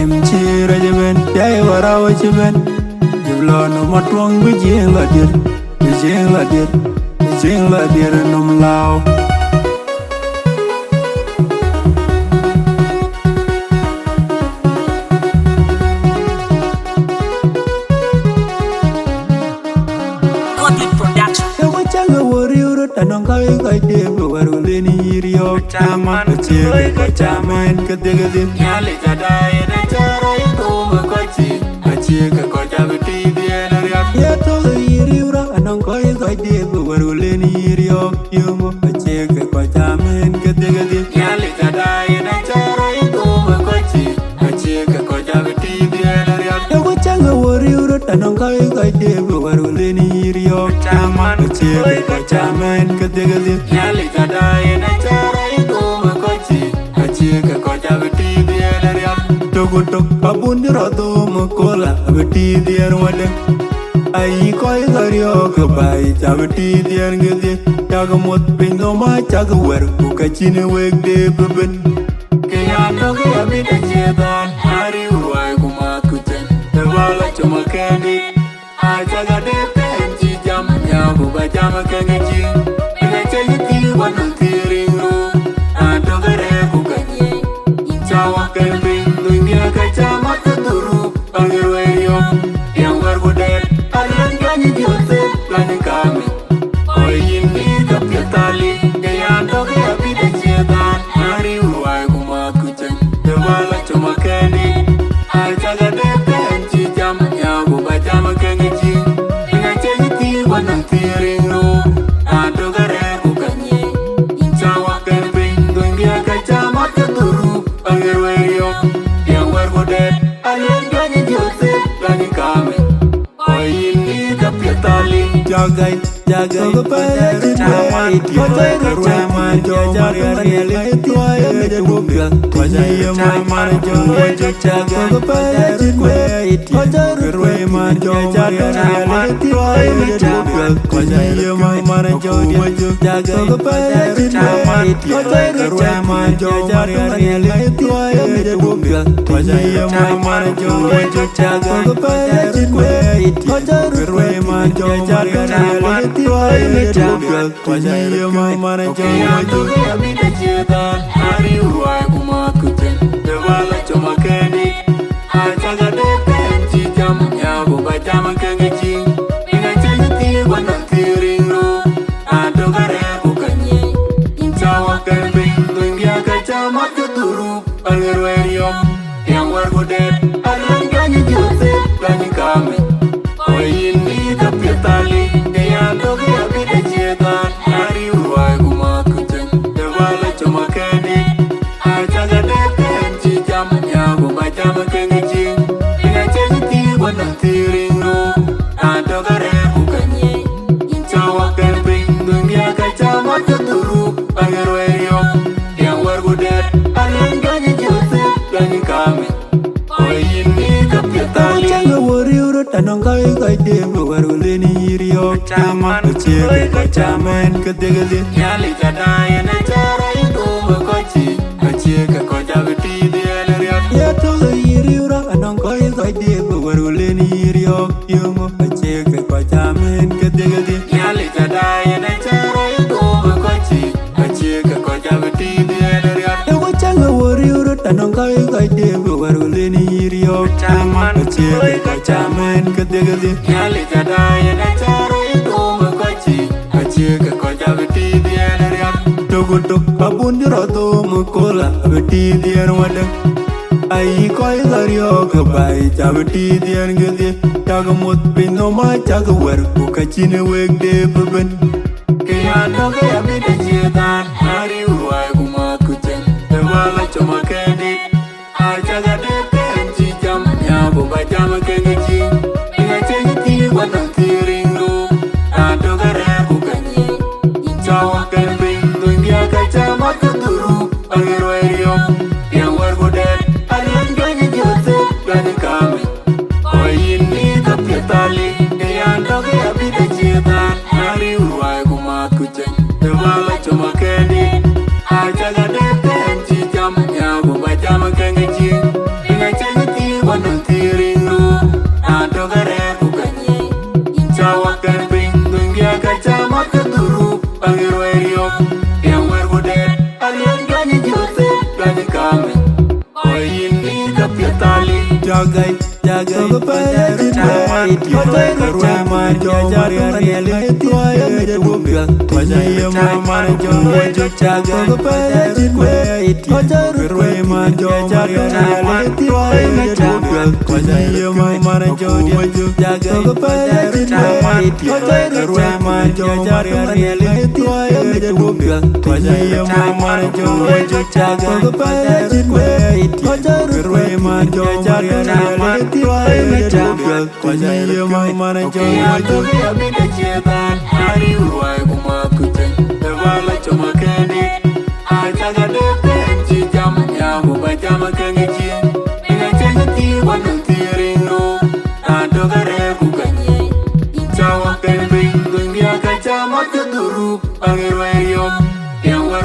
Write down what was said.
Chi rajaben, yai warawa chiben. Jibla no matwang bijing la dir, bijing la dir, bijing la dir num lao. Yawa changa wari urut anong kai debu waru leni yiriyo. Chaman chege kachaman kadegadi. Nyali jadai na chara ito makochi. Chege kochabiti diena riak. Yato yiri ura anong kai debu waru leni yiriyo. Yumo chege kachaman kadegadi. Nyali jadai na chara ito makochi. Chege kochabiti diena riak. Yawa changa wari urut anong kai debu waru leni yiriyo. Chaman chege kachaman kadegadi. Nyali jadai na chara ito makochi. Chege kochabiti diena riak. Togutok abundi rodo mukola abiti dier wade. Ai koi gario kabai chabiti dier ngede. Chagamot pingo ma chagwer kukachine wegde beben. Kaya toge abita chedan hari uwai kumakuchen. Tewala chuma kendi. Achaga de penji jam nyabu bajama kengeji. Ina chayiti wanutiring ru. Atogere kukanye. Chawa kembi. Kacamat keturu panggirweyo yang berbudet adalah ganyi Joseph lani kami. Oh ini kapiatali gaya doge api decetan hari uai kumakuceng dewala cuma keni ajaga depen cijam nyabu baca makengeji dengan cengiti wanang tiring ru adogare bukannya cawa kemping dunia kacamat keturu panggirweyo Budet, alien ganyi Joseph lani kami. Oh ini kapiatali jagai jagai kepala chaman kepala chaman jajar kepala tuai medubel tuai chaman jajar jagai kepala jajar kerueman jajar kepala tuai medubel tuai chaman jajar kepala chaman jajar kerueman jajar kepala tuai medubel tuai chaman jajar kepala jajar kerueman jajar kepala tuai medubel tuai mana jauh abita cetan hari uai kumakuchen dewala cuma keni ajaga depen cijam nyabu baca makengeji dengan cengiti wanang tiring ru adogare bukannya cawa kemping dunia kacamat keturu panggirweriom yang berbudet adalah ganyi Joseph lani kami. Oh ini kapiatali gaya doge abita cetan hari uai kumakuchen dewala cuma keni ajaga depen cijam nyabu baca makengeji dengan cengiti wanang tiring ru adogare bukannya cawa kemping dunia kacamat keturu panggirweriom yang berbudet adalah ganyi Joseph lani kami. Oh ini kapiatali changa wari urut anong kai debu waru leni yiriyo. Chaman chege kachaman kadegadi. Nyali jadai na chara itu makochi. Chege kochabiti diena riak. Yato yiri ura anong kai debu waru leni yiriyo. Yumo chege kachaman kadegadi. Nyali jadai na chara itu makochi. Chege kochabiti diena riak. Yawa changa wari urut anong kai debu waru leni yiriyo. Chaman chege kachaman kadegadi. Nyali jadai na chara itu makochi. Chege kochabiti diena riak. Togutok abundi rodo mukola abiti diena wade. Ai koi gario kabai chabiti diena ngede. Chagamot pingo ma chagwer kukachine wegde beben. Kaya doge abita cetan hari uai kumakuchen dewala cuma kedi. Ajaga depen cijam nyabu baca makengeji dengan cengiti wanang tiring ru adogare bukannya cawa kemping dunia kacamat keturu panggirweriom yang berbudet adalah ganyi Joseph lani kami. Oh ini kapiatali gaya doge abita cetan hari uai kumakuchen dewala cuma kedi ajaga depen cijam nyabu baca makengeji dengan cengiti jaga ko pa ya chaman ko jai man jo mari reality ya je buga ko jai man jo jaga ko pa ya ko jai man jo mari reality ya je buga ko jai man jo jaga ko pa ya ko jai man jo mari reality ya je buga ko jai man jo jaga ko pa ya ko jai man jo mari reality ya je buga ko jai man jo ya bi da chetan ari ruwai kuma kutan da bala chama kani a jaga de penchi jam ya mu ba jama kani ji ina chenga ti wannan tirino a dogare ku kanye intawa pen bingun ya ka jama ka duru angirwa yom yang war